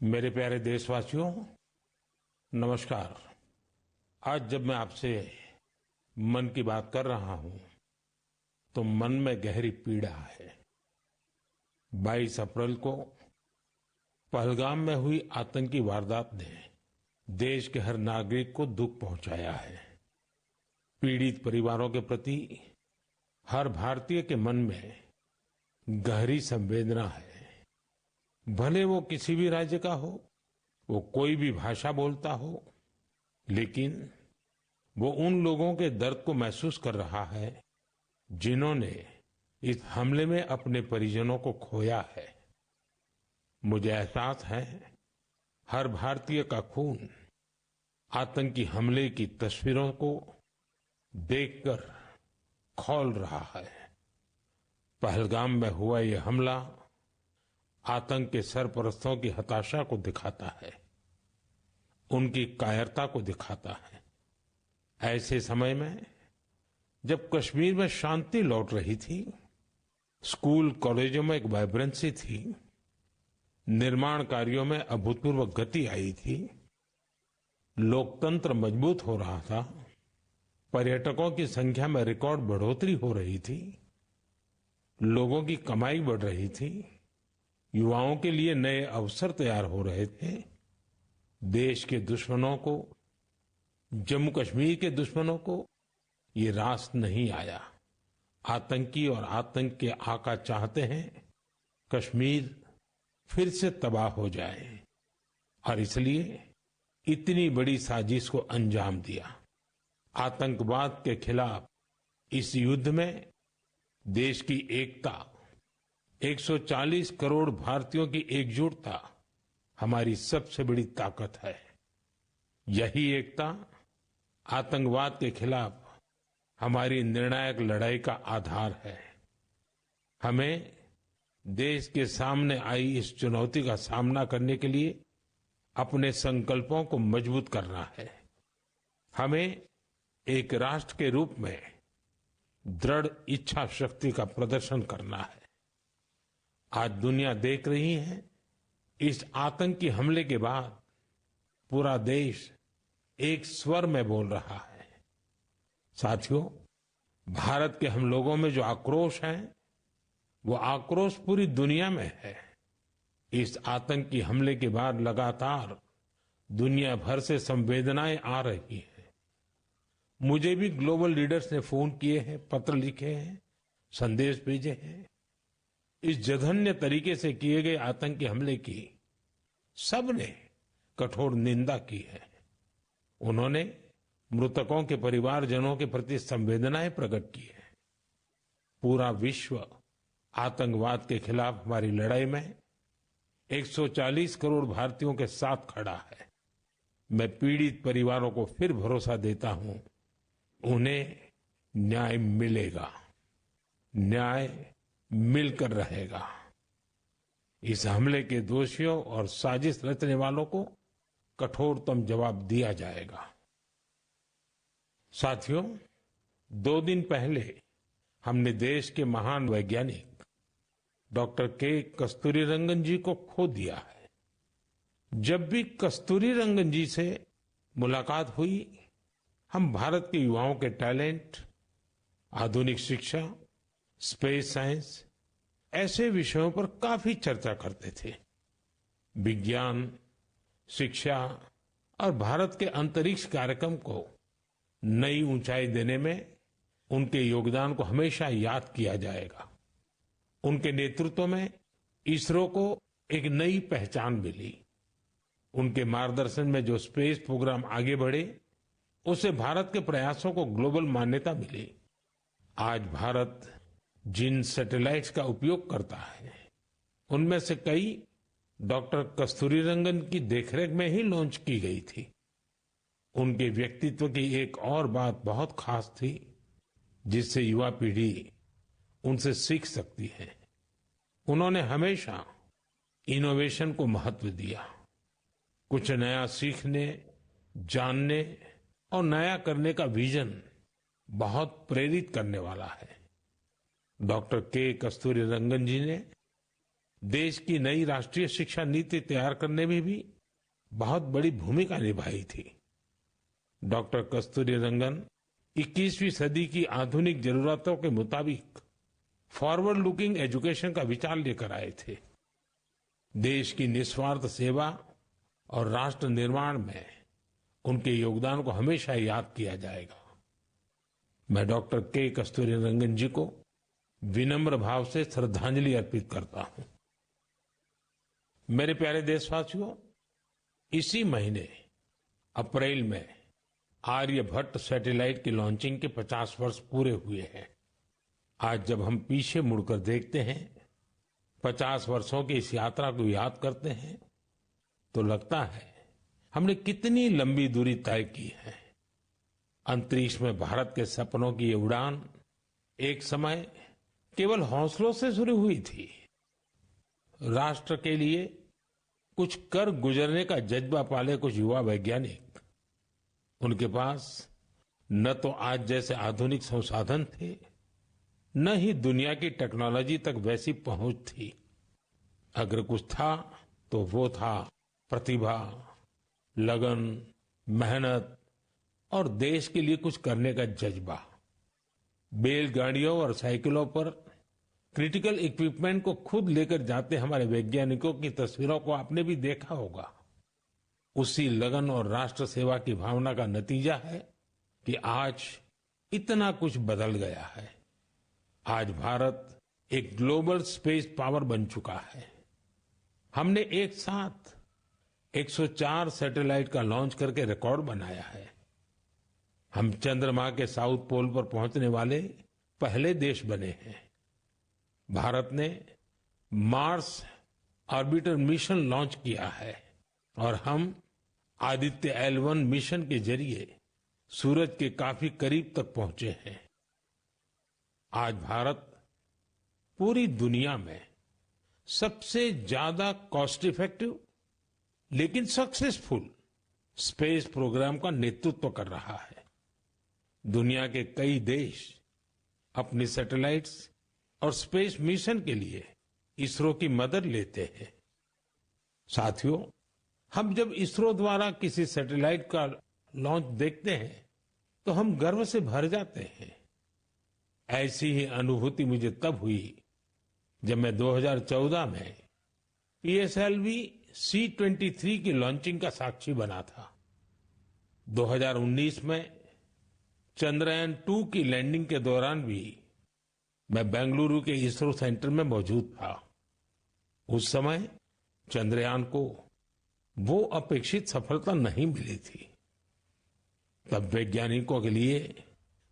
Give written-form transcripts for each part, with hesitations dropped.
मेरे प्यारे देशवासियों, नमस्कार। आज जब मैं आपसे मन की बात कर रहा हूं, तो मन में गहरी पीड़ा है। 22 अप्रैल को पहलगाम में हुई आतंकी वारदात ने देश के हर नागरिक को दुख पहुंचाया है। पीड़ित परिवारों के प्रति हर भारतीय के मन में गहरी संवेदना है। भले वो किसी भी राज्य का हो, वो कोई भी भाषा बोलता हो, लेकिन वो उन लोगों के दर्द को महसूस कर रहा है जिन्होंने इस हमले में अपने परिजनों को खोया है। मुझे एहसास है, हर भारतीय का खून आतंकी हमले की तस्वीरों को देखकर खौल रहा है। पहलगाम में हुआ ये हमला आतंक के सरपरस्तों की हताशा को दिखाता है, उनकी कायरता को दिखाता है। ऐसे समय में जब कश्मीर में शांति लौट रही थी, स्कूल कॉलेजों में एक वाइब्रेंसी थी, निर्माण कार्यों में अभूतपूर्व गति आई थी, लोकतंत्र मजबूत हो रहा था, पर्यटकों की संख्या में रिकॉर्ड बढ़ोतरी हो रही थी, लोगों की कमाई बढ़ रही थी, युवाओं के लिए नए अवसर तैयार हो रहे थे, देश के दुश्मनों को, जम्मू कश्मीर के दुश्मनों को ये रास नहीं आया। आतंकी और आतंक के आका चाहते हैं कश्मीर फिर से तबाह हो जाए, और इसलिए इतनी बड़ी साजिश को अंजाम दिया। आतंकवाद के खिलाफ इस युद्ध में देश की एकता, 140 करोड़ भारतीयों की एकजुटता हमारी सबसे बड़ी ताकत है। यही एकता आतंकवाद के खिलाफ हमारी निर्णायक लड़ाई का आधार है। हमें देश के सामने आई इस चुनौती का सामना करने के लिए अपने संकल्पों को मजबूत करना है। हमें एक राष्ट्र के रूप में दृढ़ इच्छा शक्ति का प्रदर्शन करना है। आज दुनिया देख रही है, इस आतंकी हमले के बाद पूरा देश एक स्वर में बोल रहा है। साथियों, भारत के हम लोगों में जो आक्रोश है, वो आक्रोश पूरी दुनिया में है। इस आतंकी हमले के बाद लगातार दुनिया भर से संवेदनाएं आ रही हैं। मुझे भी ग्लोबल लीडर्स ने फोन किए हैं, पत्र लिखे हैं, संदेश भेजे हैं। इस जघन्य तरीके से किए गए आतंकी हमले की सबने कठोर निंदा की है। उन्होंने मृतकों के परिवारजनों के प्रति संवेदनाएं प्रकट की है। पूरा विश्व आतंकवाद के खिलाफ हमारी लड़ाई में 140 करोड़ भारतीयों के साथ खड़ा है। मैं पीड़ित परिवारों को फिर भरोसा देता हूं, उन्हें न्याय मिलेगा, न्याय मिलकर रहेगा। इस हमले के दोषियों और साजिश रचने वालों को कठोरतम जवाब दिया जाएगा। साथियों, 2 दिन पहले हमने देश के महान वैज्ञानिक डॉक्टर के कस्तूरीरंगन जी को खो दिया है। जब भी कस्तूरीरंगन जी से मुलाकात हुई, हम भारत के युवाओं के टैलेंट, आधुनिक शिक्षा, स्पेस साइंस, ऐसे विषयों पर काफी चर्चा करते थे। विज्ञान, शिक्षा और भारत के अंतरिक्ष कार्यक्रम को नई ऊंचाई देने में उनके योगदान को हमेशा याद किया जाएगा। उनके नेतृत्व में इसरो को एक नई पहचान मिली। उनके मार्गदर्शन में जो स्पेस प्रोग्राम आगे बढ़े, उससे भारत के प्रयासों को ग्लोबल मान्यता मिली। आज भारत जिन सैटेलाइट्स का उपयोग करता है, उनमें से कई डॉक्टर कस्तूरीरंगन की देखरेख में ही लॉन्च की गई थी। उनके व्यक्तित्व की एक और बात बहुत खास थी, जिससे युवा पीढ़ी उनसे सीख सकती है। उन्होंने हमेशा इनोवेशन को महत्व दिया। कुछ नया सीखने, जानने और नया करने का विजन बहुत प्रेरित करने वाला है। डॉक्टर के कस्तूरीरंगन जी ने देश की नई राष्ट्रीय शिक्षा नीति तैयार करने में भी बहुत बड़ी भूमिका निभाई थी। डॉक्टर कस्तूरीरंगन 21वीं सदी की आधुनिक जरूरतों के मुताबिक फॉरवर्ड लुकिंग एजुकेशन का विचार लेकर आए थे। देश की निस्वार्थ सेवा और राष्ट्र निर्माण में उनके योगदान को हमेशा याद किया जाएगा। मैं डॉक्टर के कस्तूरीरंगन जी को विनम्र भाव से श्रद्धांजलि अर्पित करता हूं। मेरे प्यारे देशवासियों, इसी महीने अप्रैल में आर्यभट्ट सैटेलाइट की लॉन्चिंग के 50 वर्ष पूरे हुए हैं। आज जब हम पीछे मुड़कर देखते हैं, 50 वर्षों की इस यात्रा को याद करते हैं, तो लगता है हमने कितनी लंबी दूरी तय की है। अंतरिक्ष में भारत के सपनों की ये उड़ान एक समय केवल हौसलों से शुरू हुई थी। राष्ट्र के लिए कुछ कर गुजरने का जज्बा पाले कुछ युवा वैज्ञानिक, उनके पास न तो आज जैसे आधुनिक संसाधन थे, न ही दुनिया की टेक्नोलॉजी तक वैसी पहुंच थी। अगर कुछ था तो वो था प्रतिभा, लगन, मेहनत और देश के लिए कुछ करने का जज्बा। बैलगाड़ियों और साइकिलों पर क्रिटिकल इक्विपमेंट को खुद लेकर जाते हमारे वैज्ञानिकों की तस्वीरों को आपने भी देखा होगा। उसी लगन और राष्ट्र सेवा की भावना का नतीजा है कि आज इतना कुछ बदल गया है। आज भारत एक ग्लोबल स्पेस पावर बन चुका है। हमने एक साथ 104 सैटेलाइट का लॉन्च करके रिकॉर्ड बनाया है। हम चंद्रमा के साउथ पोल पर पहुंचने वाले पहले देश बने हैं। भारत ने मार्स ऑर्बिटर मिशन लॉन्च किया है और हम आदित्य L1 मिशन के जरिए सूरज के काफी करीब तक पहुंचे हैं। आज भारत पूरी दुनिया में सबसे ज्यादा कॉस्ट इफेक्टिव लेकिन सक्सेसफुल स्पेस प्रोग्राम का नेतृत्व कर रहा है। दुनिया के कई देश अपनी सैटेलाइट्स और स्पेस मिशन के लिए इसरो की मदद लेते हैं। साथियों, हम जब इसरो द्वारा किसी सैटेलाइट का लॉन्च देखते हैं तो हम गर्व से भर जाते हैं। ऐसी ही अनुभूति मुझे तब हुई जब मैं 2014 में PSLV C-23 की लॉन्चिंग का साक्षी बना था। 2019 में चंद्रयान-2 की लैंडिंग के दौरान भी मैं बेंगलुरु के इसरो सेंटर में मौजूद था। उस समय चंद्रयान को वो अपेक्षित सफलता नहीं मिली थी। तब वैज्ञानिकों के लिए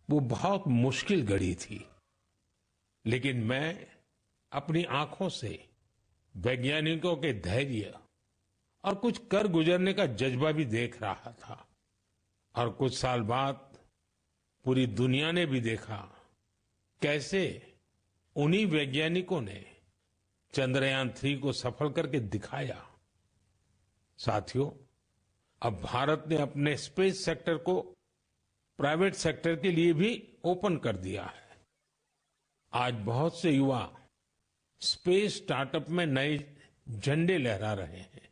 वो बहुत मुश्किल घड़ी थी, लेकिन मैं अपनी आंखों से वैज्ञानिकों के धैर्य और कुछ कर गुजरने का जज्बा भी देख रहा था। और कुछ साल बाद पूरी दुनिया ने भी देखा कैसे उन्हीं वैज्ञानिकों ने चंद्रयान-3 को सफल करके दिखाया। साथियों, अब भारत ने अपने स्पेस सेक्टर को प्राइवेट सेक्टर के लिए भी ओपन कर दिया है। आज बहुत से युवा स्पेस स्टार्टअप में नए झंडे लहरा रहे हैं।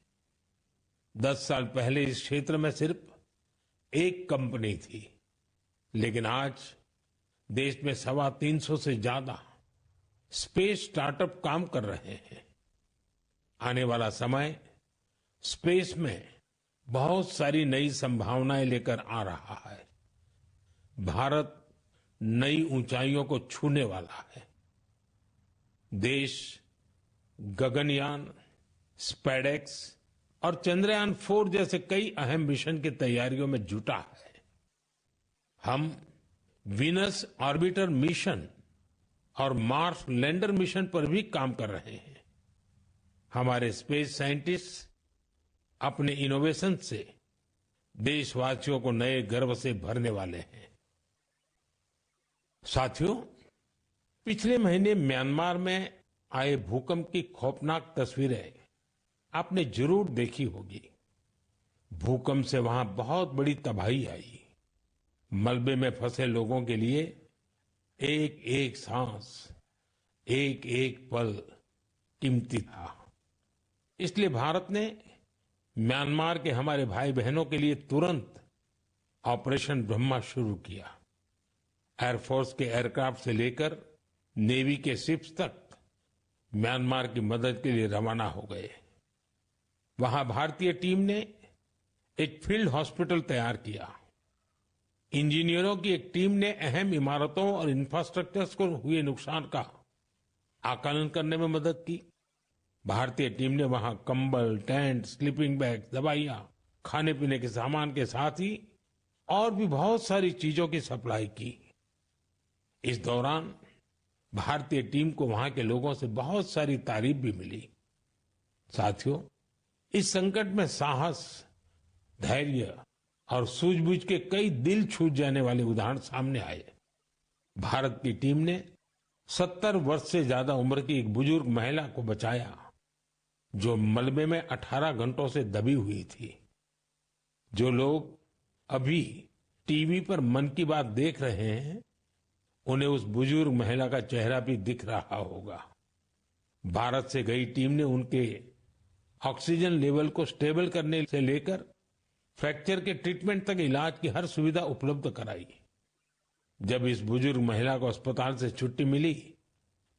10 साल पहले इस क्षेत्र में सिर्फ एक कंपनी थी, लेकिन आज देश में 325 से ज्यादा स्पेस स्टार्टअप काम कर रहे हैं। आने वाला समय स्पेस में बहुत सारी नई संभावनाएं लेकर आ रहा है। भारत नई ऊंचाइयों को छूने वाला है। देश गगनयान, स्पेडेक्स और चंद्रयान-4 जैसे कई अहम मिशन की तैयारियों में जुटा है। हम वीनस ऑर्बिटर मिशन और मार्स लैंडर मिशन पर भी काम कर रहे हैं। हमारे स्पेस साइंटिस्ट अपने इनोवेशन से देशवासियों को नए गर्व से भरने वाले हैं। साथियों, पिछले महीने म्यांमार में आए भूकंप की खौफनाक तस्वीरें आपने जरूर देखी होगी। भूकंप से वहां बहुत बड़ी तबाही आई। मलबे में फंसे लोगों के लिए एक एक सांस, एक एक पल कीमती था। इसलिए भारत ने म्यांमार के हमारे भाई बहनों के लिए तुरंत ऑपरेशन ब्रह्मा शुरू किया। एयरफोर्स के एयरक्राफ्ट से लेकर नेवी के शिप्स तक म्यांमार की मदद के लिए रवाना हो गए। वहां भारतीय टीम ने एक फील्ड हॉस्पिटल तैयार किया। इंजीनियरों की एक टीम ने अहम इमारतों और इंफ्रास्ट्रक्चर्स को हुए नुकसान का आकलन करने में मदद की। भारतीय टीम ने वहां कंबल, टेंट, स्लीपिंग बैग, दवाइयां, खाने पीने के सामान के साथ ही और भी बहुत सारी चीजों की सप्लाई की। इस दौरान भारतीय टीम को वहां के लोगों से बहुत सारी तारीफ भी मिली। साथियों, इस संकट में साहस, धैर्य और सूझबूझ के कई दिल छू जाने वाले उदाहरण सामने आए। भारत की टीम ने 70 वर्ष से ज्यादा उम्र की एक बुजुर्ग महिला को बचाया, जो मलबे में 18 घंटों से दबी हुई थी। जो लोग अभी टीवी पर मन की बात देख रहे हैं, उन्हें उस बुजुर्ग महिला का चेहरा भी दिख रहा होगा। भारत से गई टीम ने उनके ऑक्सीजन लेवल को स्टेबल करने से लेकर फ्रैक्चर के ट्रीटमेंट तक इलाज की हर सुविधा उपलब्ध कराई। जब इस बुजुर्ग महिला को अस्पताल से छुट्टी मिली,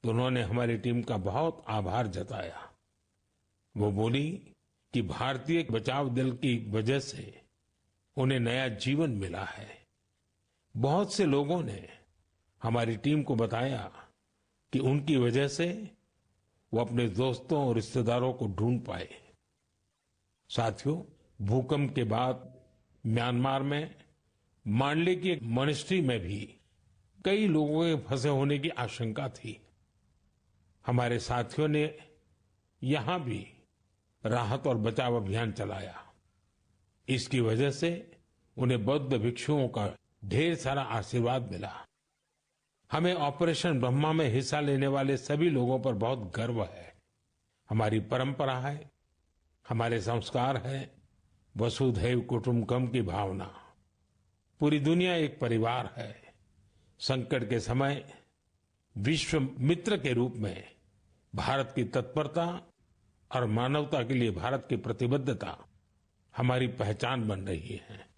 तो उन्होंने हमारी टीम का बहुत आभार जताया। वो बोली कि भारतीय बचाव दल की वजह से उन्हें नया जीवन मिला है। बहुत से लोगों ने हमारी टीम को बताया कि उनकी वजह से वो अपने दोस्तों और रिश्तेदारों को ढूंढ पाए। साथियों, भूकंप के बाद म्यांमार में मांडले की एक मॉनेस्ट्री में भी कई लोगों के फंसे होने की आशंका थी। हमारे साथियों ने यहां भी राहत और बचाव अभियान चलाया। इसकी वजह से उन्हें बौद्ध भिक्षुओं का ढेर सारा आशीर्वाद मिला। हमें ऑपरेशन ब्रह्मा में हिस्सा लेने वाले सभी लोगों पर बहुत गर्व है। हमारी परंपरा है, हमारे संस्कार है, वसुधैव कुटुंबकम की भावना। पूरी दुनिया एक परिवार है। संकट के समय विश्व मित्र के रूप में भारत की तत्परता और मानवता के लिए भारत की प्रतिबद्धता हमारी पहचान बन रही है।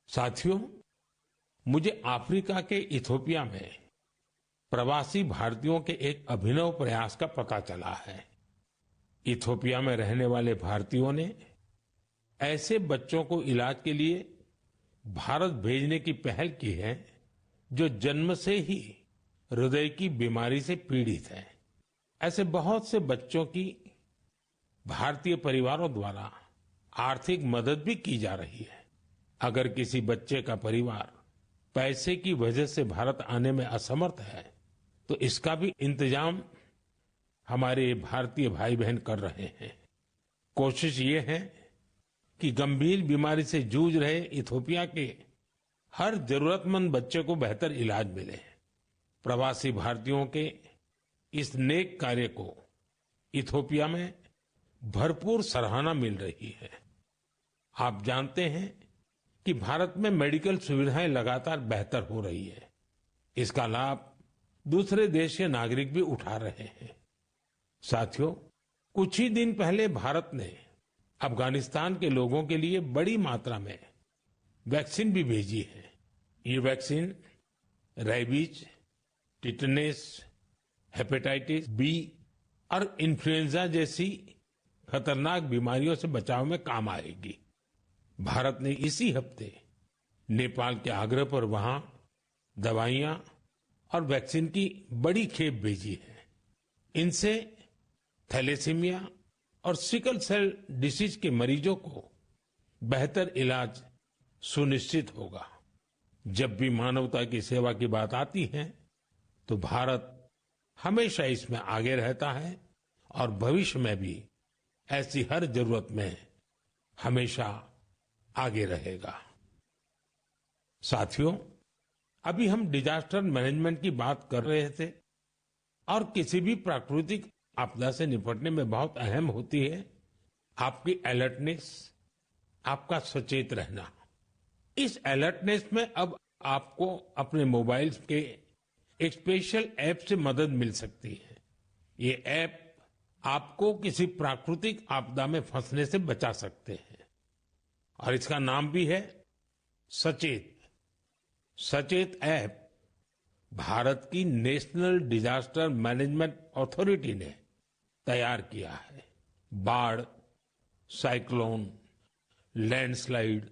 साथियों, मुझे अफ्रीका के इथियोपिया में प्रवासी भारतीयों के एक अभिनव प्रयास का पता चला है। इथियोपिया में रहने वाले भारतीयों ने ऐसे बच्चों को इलाज के लिए भारत भेजने की पहल की है जो जन्म से ही हृदय की बीमारी से पीड़ित हैं। ऐसे बहुत से बच्चों की भारतीय परिवारों द्वारा आर्थिक मदद भी की जा रही है। अगर किसी बच्चे का परिवार पैसे की वजह से भारत आने में असमर्थ है, तो इसका भी इंतजाम हमारे भारतीय भाई बहन कर रहे हैं। कोशिश ये है कि गंभीर बीमारी से जूझ रहे इथियोपिया के हर जरूरतमंद बच्चे को बेहतर इलाज मिले। प्रवासी भारतीयों के इस नेक कार्य को इथियोपिया में भरपूर सराहना मिल रही है। आप जानते हैं कि भारत में मेडिकल सुविधाएं लगातार बेहतर हो रही है। इसका लाभ दूसरे देश के नागरिक भी उठा रहे हैं। साथियों, कुछ ही दिन पहले भारत ने अफगानिस्तान के लोगों के लिए बड़ी मात्रा में वैक्सीन भी भेजी है। ये vaccine rabies, tetanus, hepatitis B और इन्फ्लुएंजा जैसी खतरनाक बीमारियों से बचाव में काम आएगी। भारत ने इसी हफ्ते नेपाल के आग्रह पर वहां दवाइयां और वैक्सीन की बड़ी खेप भेजी है। इनसे थैलेसीमिया और सिकल सेल डिसीज के मरीजों को बेहतर इलाज सुनिश्चित होगा। जब भी मानवता की सेवा की बात आती है, तो भारत हमेशा इसमें आगे रहता है और भविष्य में भी ऐसी हर जरूरत में हमेशा आगे रहेगा। साथियों, अभी हम डिजास्टर मैनेजमेंट की बात कर रहे थे और किसी भी प्राकृतिक आपदा से निपटने में बहुत अहम होती है आपकी अलर्टनेस, आपका सचेत रहना। इस अलर्टनेस में अब आपको अपने मोबाइल के एक स्पेशल ऐप से मदद मिल सकती है। ये ऐप आपको किसी प्राकृतिक आपदा में फंसने से बचा सकते हैं। और इसका नाम भी है सचेत। सचेत ऐप भारत की नेशनल डिजास्टर मैनेजमेंट अथॉरिटी ने तैयार किया है। बाढ़, साइक्लोन, लैंडस्लाइड,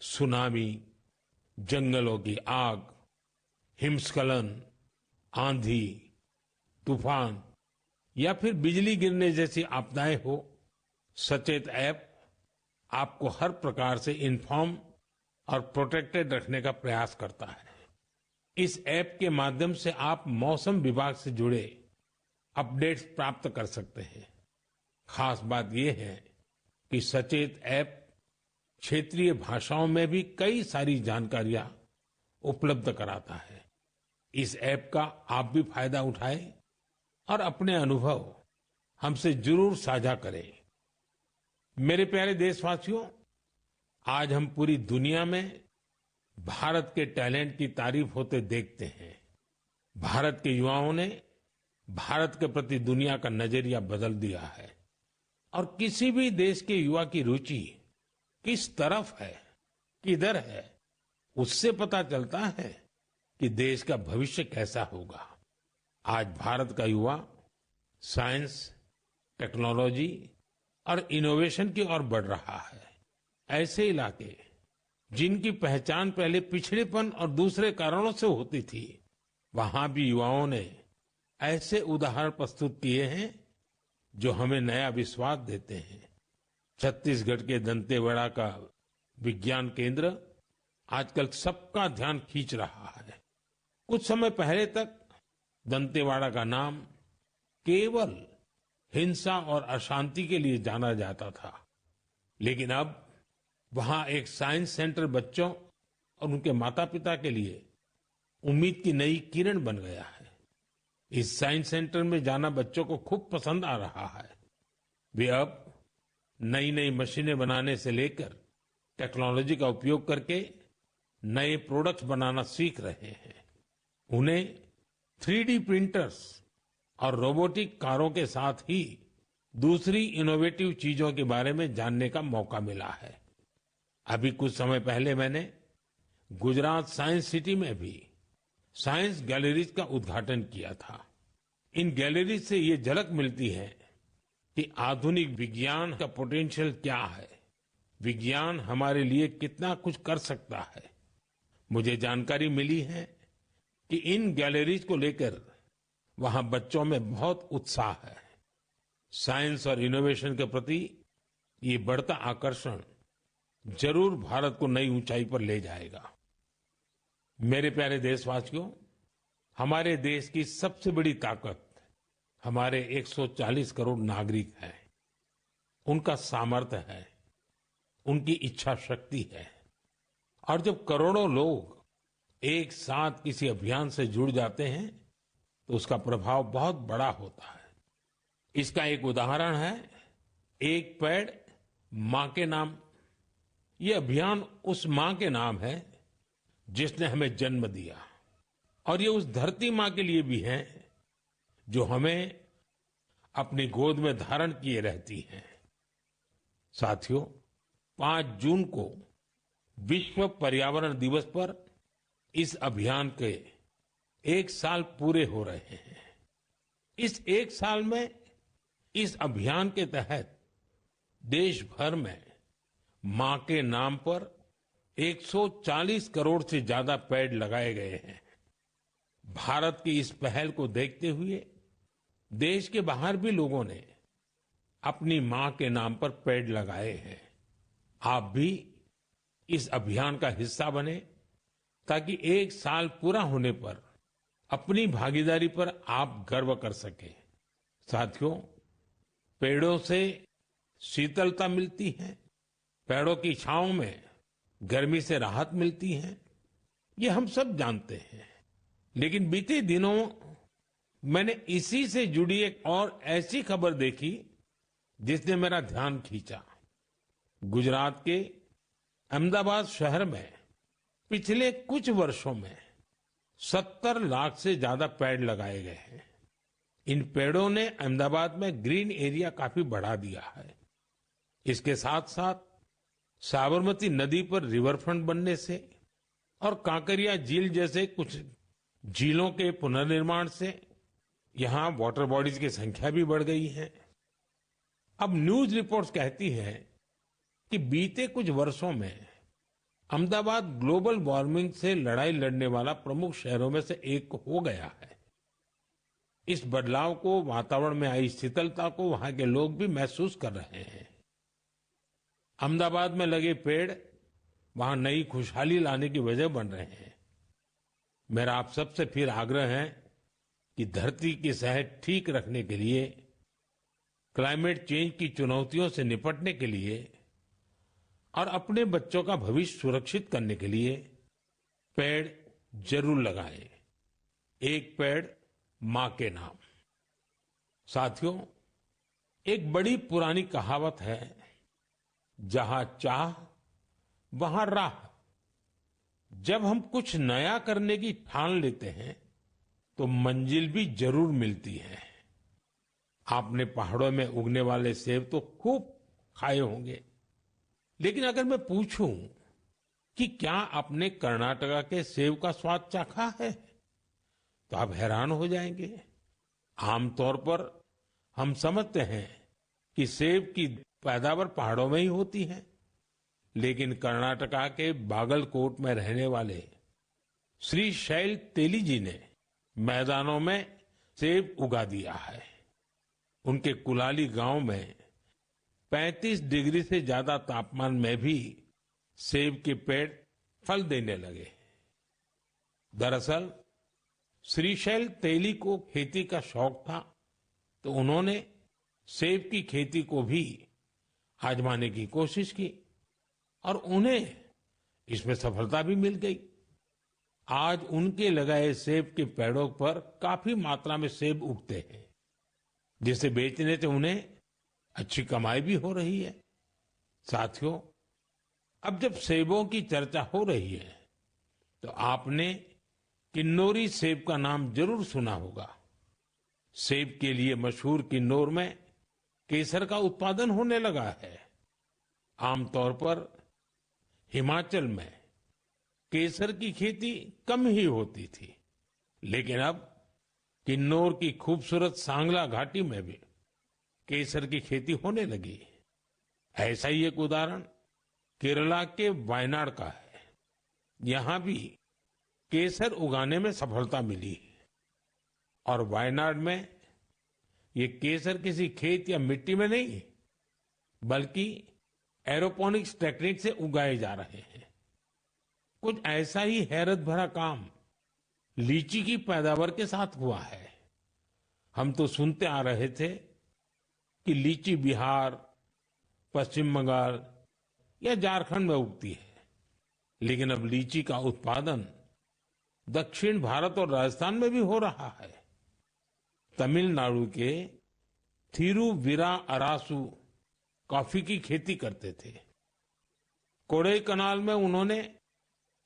सुनामी, जंगलों की आग, हिमस्खलन, आंधी, तूफान या फिर बिजली गिरने जैसी आपदाएं हो, सचेत ऐप आपको हर प्रकार से इन्फॉर्म और प्रोटेक्टेड रखने का प्रयास करता है। इस ऐप के माध्यम से आप मौसम विभाग से जुड़े अपडेट्स प्राप्त कर सकते हैं। खास बात यह है कि सचेत ऐप क्षेत्रीय भाषाओं में भी कई सारी जानकारियां उपलब्ध कराता है। इस ऐप का आप भी फायदा उठाएं और अपने अनुभव हमसे जरूर साझा करें। मेरे प्यारे देशवासियों, आज हम पूरी दुनिया में भारत के टैलेंट की तारीफ होते देखते हैं। भारत के युवाओं ने भारत के प्रति दुनिया का नजरिया बदल दिया है। और किसी भी देश के युवा की रुचि किस तरफ है, किधर है, उससे पता चलता है कि देश का भविष्य कैसा होगा। आज भारत का युवा साइंस, टेक्नोलॉजी और इनोवेशन की ओर बढ़ रहा है। ऐसे इलाके जिनकी पहचान पहले पिछड़ेपन और दूसरे कारणों से होती थी, वहां भी युवाओं ने ऐसे उदाहरण प्रस्तुत किए हैं जो हमें नया विश्वास देते हैं। छत्तीसगढ़ के दंतेवाड़ा का विज्ञान केंद्र आजकल सबका ध्यान खींच रहा है। कुछ समय पहले तक दंतेवाड़ा का नाम केवल हिंसा और अशांति के लिए जाना जाता था, लेकिन अब वहां एक साइंस सेंटर बच्चों और उनके माता पिता के लिए उम्मीद की नई किरण बन गया है। इस साइंस सेंटर में जाना बच्चों को खूब पसंद आ रहा है। वे अब नई नई मशीनें बनाने से लेकर टेक्नोलॉजी का उपयोग करके नए प्रोडक्ट्स बनाना सीख रहे हैं। उन्हें 3D प्रिंटर्स और रोबोटिक कारों के साथ ही दूसरी इनोवेटिव चीजों के बारे में जानने का मौका मिला है। अभी कुछ समय पहले मैंने गुजरात साइंस सिटी में भी साइंस गैलरीज का उद्घाटन किया था। इन गैलरीज से ये झलक मिलती है कि आधुनिक विज्ञान का पोटेंशियल क्या है, विज्ञान हमारे लिए कितना कुछ कर सकता है। मुझे जानकारी मिली है कि इन गैलरीज को लेकर वहां बच्चों में बहुत उत्साह है। साइंस और इनोवेशन के प्रति ये बढ़ता आकर्षण जरूर भारत को नई ऊंचाई पर ले जाएगा। मेरे प्यारे देशवासियों, हमारे देश की सबसे बड़ी ताकत हमारे 140 करोड़ नागरिक हैं। उनका सामर्थ्य है, उनकी इच्छा शक्ति है। और जब करोड़ों लोग एक साथ किसी अभियान से जुड़ जाते हैं तो उसका प्रभाव बहुत बड़ा होता है। इसका एक उदाहरण है एक पेड़ मां के नाम। ये अभियान उस मां के नाम है जिसने हमें जन्म दिया, और ये उस धरती मां के लिए भी है जो हमें अपनी गोद में धारण किए रहती है। साथियों, 5 जून को विश्व पर्यावरण दिवस पर इस अभियान के 1 साल पूरे हो रहे हैं। इस 1 साल में इस अभियान के तहत देश भर में मां के नाम पर 140 करोड़ से ज्यादा पेड़ लगाए गए हैं। भारत की इस पहल को देखते हुए देश के बाहर भी लोगों ने अपनी मां के नाम पर पेड़ लगाए हैं। आप भी इस अभियान का हिस्सा बने ताकि 1 साल पूरा होने पर अपनी भागीदारी पर आप गर्व कर सकें। साथियों, पेड़ों से शीतलता मिलती है, पेड़ों की छांव में गर्मी से राहत मिलती है, ये हम सब जानते हैं। लेकिन बीते दिनों मैंने इसी से जुड़ी एक और ऐसी खबर देखी जिसने मेरा ध्यान खींचा। गुजरात के अहमदाबाद शहर में पिछले कुछ वर्षों में 70 लाख से ज्यादा पेड़ लगाए गए हैं। इन पेड़ों ने अहमदाबाद में ग्रीन एरिया काफी बढ़ा दिया है। इसके साथ साथ साबरमती नदी पर रिवरफ्रंट बनने से और कांकरिया झील जैसे कुछ झीलों के पुनर्निर्माण से यहाँ वाटर बॉडीज की संख्या भी बढ़ गई है। अब न्यूज रिपोर्ट्स कहती हैं कि बीते कुछ वर्षों में अहमदाबाद ग्लोबल वार्मिंग से लड़ाई लड़ने वाला प्रमुख शहरों में से एक हो गया है। इस बदलाव को, वातावरण में आई शीतलता को वहां के लोग भी महसूस कर रहे हैं। अहमदाबाद में लगे पेड़ वहां नई खुशहाली लाने की वजह बन रहे हैं। मेरा आप सबसे फिर आग्रह है कि धरती की सेहत ठीक रखने के लिए, क्लाइमेट चेंज की चुनौतियों से निपटने के लिए और अपने बच्चों का भविष्य सुरक्षित करने के लिए पेड़ जरूर लगाएं। एक पेड़ मां के नाम। साथियों, एक बड़ी पुरानी कहावत है, जहां चाह वहां राह। जब हम कुछ नया करने की ठान लेते हैं तो मंजिल भी जरूर मिलती है। आपने पहाड़ों में उगने वाले सेब तो खूब खाए होंगे, लेकिन अगर मैं पूछूं कि क्या आपने कर्नाटका के सेब का स्वाद चाखा है, तो आप हैरान हो जाएंगे। आमतौर पर हम समझते हैं कि सेब की पैदावार पहाड़ों में ही होती है, लेकिन कर्नाटका के बागलकोट में रहने वाले श्री शैल तेली जी ने मैदानों में सेब उगा दिया है। उनके कुलाली गांव में 35 डिग्री से ज्यादा तापमान में भी सेब के पेड़ फल देने लगे। दरअसल श्रीशैल तेली को खेती का शौक था, तो उन्होंने सेब की खेती को भी आजमाने की कोशिश की और उन्हें इसमें सफलता भी मिल गई। आज उनके लगाए सेब के पेड़ों पर काफी मात्रा में सेब उगते हैं, जिसे बेचने से उन्हें अच्छी कमाई भी हो रही है। साथियों, अब जब सेबों की चर्चा हो रही है तो आपने किन्नौरी सेब का नाम जरूर सुना होगा। सेब के लिए मशहूर किन्नौर में केसर का उत्पादन होने लगा है। आमतौर पर हिमाचल में केसर की खेती कम ही होती थी, लेकिन अब किन्नौर की खूबसूरत सांगला घाटी में भी केसर की खेती होने लगी। ऐसा ही एक उदाहरण केरला के वायनाड का है। यहां भी केसर उगाने में सफलता मिली और वायनाड में ये केसर किसी खेत या मिट्टी में नहीं, बल्कि एरोपोनिक्स टेक्निक से उगाए जा रहे हैं। कुछ ऐसा ही हैरत भरा काम लीची की पैदावार के साथ हुआ है। हम तो सुनते आ रहे थे कि लीची बिहार, पश्चिम बंगाल या झारखंड में उगती है, लेकिन अब लीची का उत्पादन दक्षिण भारत और राजस्थान में भी हो रहा है। तमिलनाडु के थिरुविरा अरासू कॉफी की खेती करते थे। कोडई कनाल में उन्होंने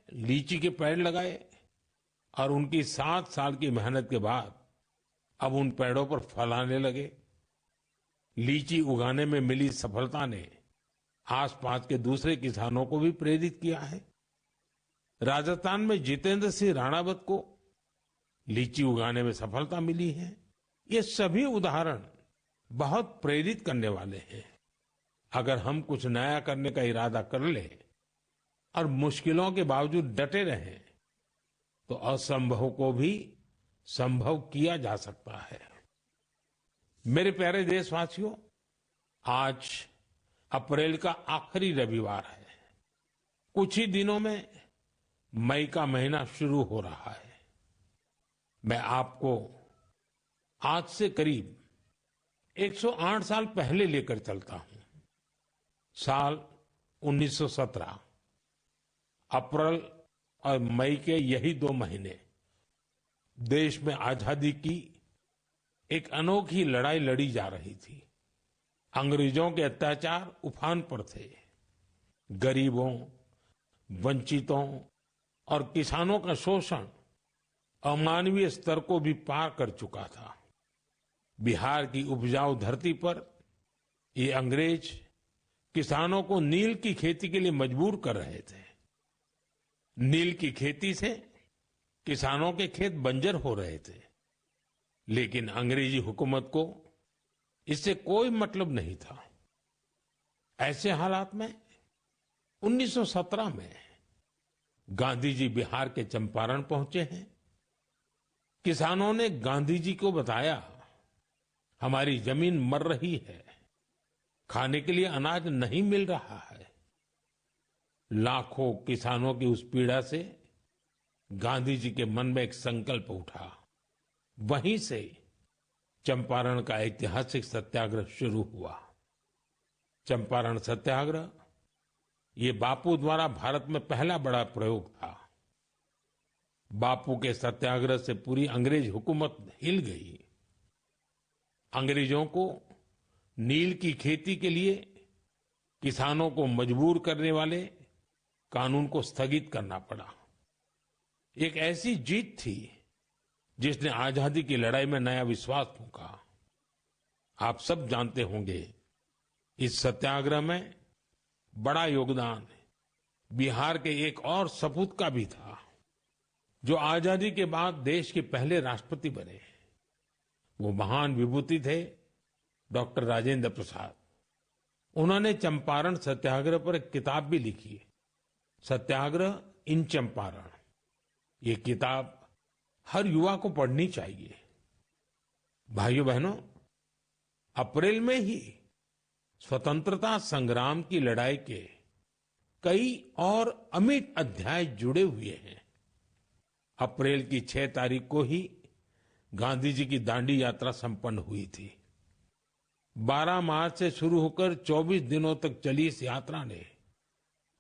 लीची के पेड़ लगाए और उनकी 7 साल की मेहनत के बाद अब उन पेड़ों पर फल आने लगे। लीची उगाने में मिली सफलता ने आसपास के दूसरे किसानों को भी प्रेरित किया है। राजस्थान में जितेंद्र सिंह राणावत को लीची उगाने में सफलता मिली है। ये सभी उदाहरण बहुत प्रेरित करने वाले हैं। अगर हम कुछ नया करने का इरादा कर ले और मुश्किलों के बावजूद डटे रहें, तो असंभव को भी संभव किया जा सकता है। मेरे प्यारे देशवासियों, आज अप्रैल का आखिरी रविवार है। कुछ ही दिनों में मई का महीना शुरू हो रहा है। मैं आपको आज से करीब 108 साल पहले लेकर चलता हूं। साल 1917। अप्रैल और मई के यही 2 महीने देश में आजादी की एक अनोखी लड़ाई लड़ी जा रही थी। अंग्रेजों के अत्याचार उफान पर थे। गरीबों, वंचितों और किसानों का शोषण अमानवीय स्तर को भी पार कर चुका था। बिहार की उपजाऊ धरती पर ये अंग्रेज किसानों को नील की खेती के लिए मजबूर कर रहे थे। नील की खेती से किसानों के खेत बंजर हो रहे थे, लेकिन अंग्रेजी हुकूमत को इससे कोई मतलब नहीं था। ऐसे हालात में 1917 में गांधी जी बिहार के चंपारण पहुंचे हैं। किसानों ने गांधी जी को बताया, हमारी जमीन मर रही है, खाने के लिए अनाज नहीं मिल रहा है। लाखों किसानों की उस पीड़ा से गांधी जी के मन में एक संकल्प उठा। वहीं से चंपारण का ऐतिहासिक सत्याग्रह शुरू हुआ। चंपारण सत्याग्रह ये बापू द्वारा भारत में पहला बड़ा प्रयोग था। बापू के सत्याग्रह से पूरी अंग्रेज हुकूमत हिल गई। अंग्रेजों को नील की खेती के लिए किसानों को मजबूर करने वाले कानून को स्थगित करना पड़ा। एक ऐसी जीत थी जिसने आजादी की लड़ाई में नया विश्वास फूंका। आप सब जानते होंगे, इस सत्याग्रह में बड़ा योगदान बिहार के एक और सपूत का भी था, जो आजादी के बाद देश के पहले राष्ट्रपति बने। वो महान विभूति थे डॉक्टर राजेंद्र प्रसाद। उन्होंने चंपारण सत्याग्रह पर एक किताब भी लिखी, सत्याग्रह इन चंपारण। ये किताब हर युवा को पढ़नी चाहिए। भाइयों बहनों, अप्रैल में ही स्वतंत्रता संग्राम की लड़ाई के कई और अमिट अध्याय जुड़े हुए हैं। अप्रैल की 6 तारीख को ही गांधी जी की दांडी यात्रा संपन्न हुई थी। 12 मार्च से शुरू होकर 24 दिनों तक चली इस यात्रा ने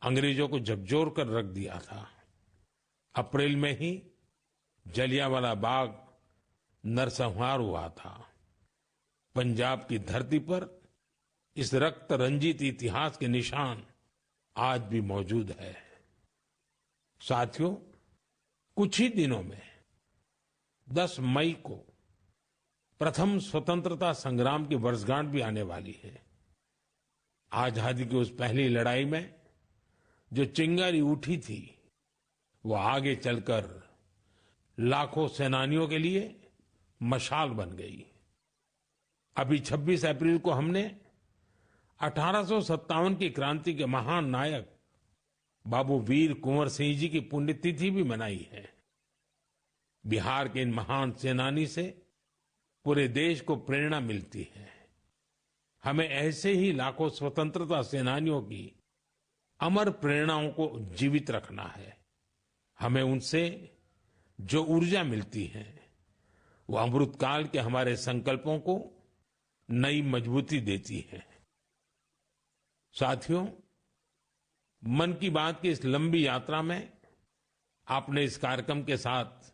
अंग्रेजों को झकझोर कर रख दिया था। अप्रैल में ही जलियांवाला बाग नरसंहार हुआ था। पंजाब की धरती पर इस रक्त रंजित इतिहास के निशान आज भी मौजूद है। साथियों, कुछ ही दिनों में 10 मई को प्रथम स्वतंत्रता संग्राम की वर्षगांठ भी आने वाली है। आजादी की उस पहली लड़ाई में जो चिंगारी उठी थी, वो आगे चलकर लाखों सेनानियों के लिए मशाल बन गई। अभी 26 अप्रैल को हमने 1857 की क्रांति के महान नायक बाबू वीर कुंवर सिंह जी की पुण्यतिथि भी मनाई है। बिहार के इन महान सेनानी से पूरे देश को प्रेरणा मिलती है। हमें ऐसे ही लाखों स्वतंत्रता सेनानियों की अमर प्रेरणाओं को जीवित रखना है। हमें उनसे जो ऊर्जा मिलती है, वो अमृतकाल के हमारे संकल्पों को नई मजबूती देती है। साथियों, मन की बात की इस लंबी यात्रा में आपने इस कार्यक्रम के साथ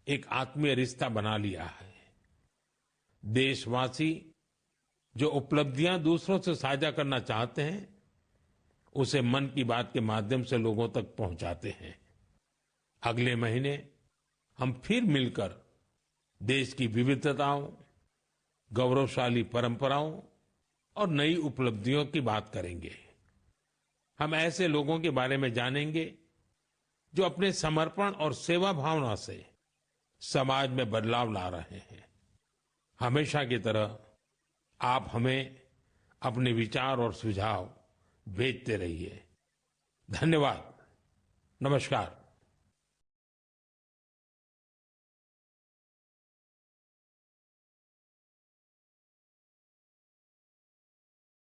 एक आत्मीय रिश्ता बना लिया है। देशवासी जो उपलब्धियां दूसरों से साझा करना चाहते हैं, उसे मन की बात के माध्यम से लोगों तक पहुंचाते हैं। अगले महीने हम फिर मिलकर देश की विविधताओं, गौरवशाली परंपराओं और नई उपलब्धियों की बात करेंगे। हम ऐसे लोगों के बारे में जानेंगे जो अपने समर्पण और सेवा भावना से समाज में बदलाव ला रहे हैं। हमेशा की तरह आप हमें अपने विचार और सुझाव भेजते रहिए। धन्यवाद। नमस्कार।